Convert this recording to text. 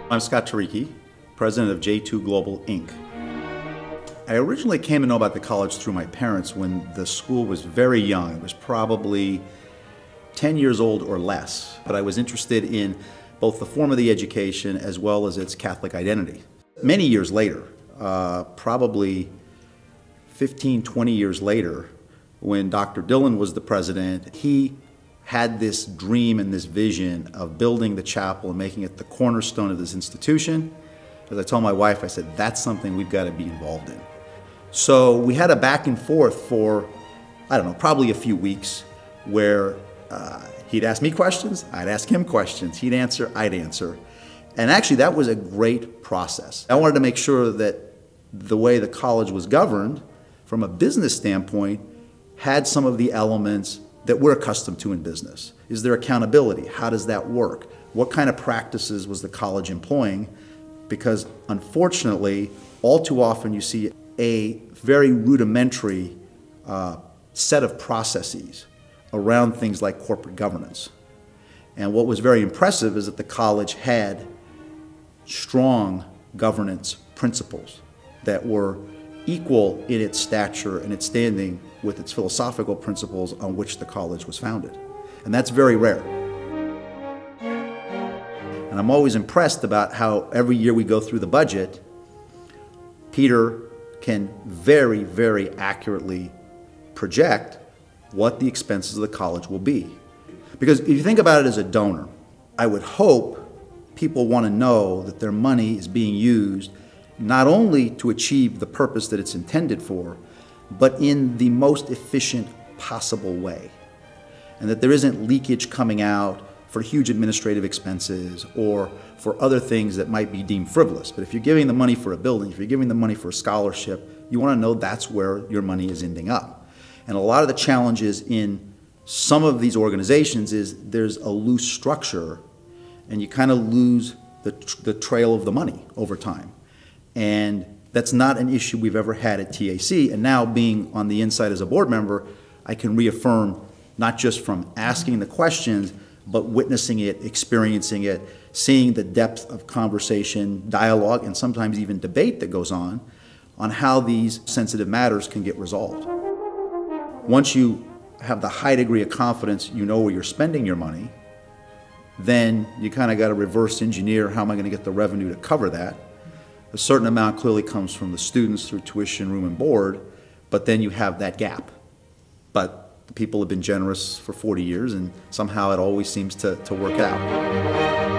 I'm Scott Turicchi, president of J2 Global, Inc. I originally came to know about the college through my parents when the school was very young. It was probably 10 years old or less, but I was interested in both the form of the education as well as its Catholic identity. Many years later, probably 15, 20 years later, when Dr. Dillon was the president, he had this dream and this vision of building the chapel and making it the cornerstone of this institution. As I told my wife, I said, that's something we've got to be involved in. So we had a back and forth for, I don't know, probably a few weeks where he'd ask me questions, I'd ask him questions, he'd answer, I'd answer. And actually that was a great process. I wanted to make sure that the way the college was governed from a business standpoint had some of the elements that we're accustomed to in business. Is there accountability? How does that work? What kind of practices was the college employing? Because unfortunately, all too often you see a very rudimentary set of processes around things like corporate governance. And what was very impressive is that the college had strong governance principles that were equal in its stature and its standing with its philosophical principles on which the college was founded. And that's very rare. And I'm always impressed about how every year we go through the budget, Peter can very, very accurately project what the expenses of the college will be. Because if you think about it as a donor, I would hope people want to know that their money is being used not only to achieve the purpose that it's intended for, but in the most efficient possible way. And that there isn't leakage coming out for huge administrative expenses or for other things that might be deemed frivolous. But if you're giving the money for a building, if you're giving the money for a scholarship, you want to know that's where your money is ending up. And a lot of the challenges in some of these organizations is there's a loose structure and you kind of lose the trail of the money over time. And that's not an issue we've ever had at TAC. And now being on the inside as a board member, I can reaffirm not just from asking the questions, but witnessing it, experiencing it, seeing the depth of conversation, dialogue, and sometimes even debate that goes on how these sensitive matters can get resolved. Once you have the high degree of confidence you know where you're spending your money, then you kind of got to reverse engineer how am I going to get the revenue to cover that. A certain amount clearly comes from the students through tuition, room, and board, but then you have that gap. But the people have been generous for 40 years, and somehow it always seems to work out.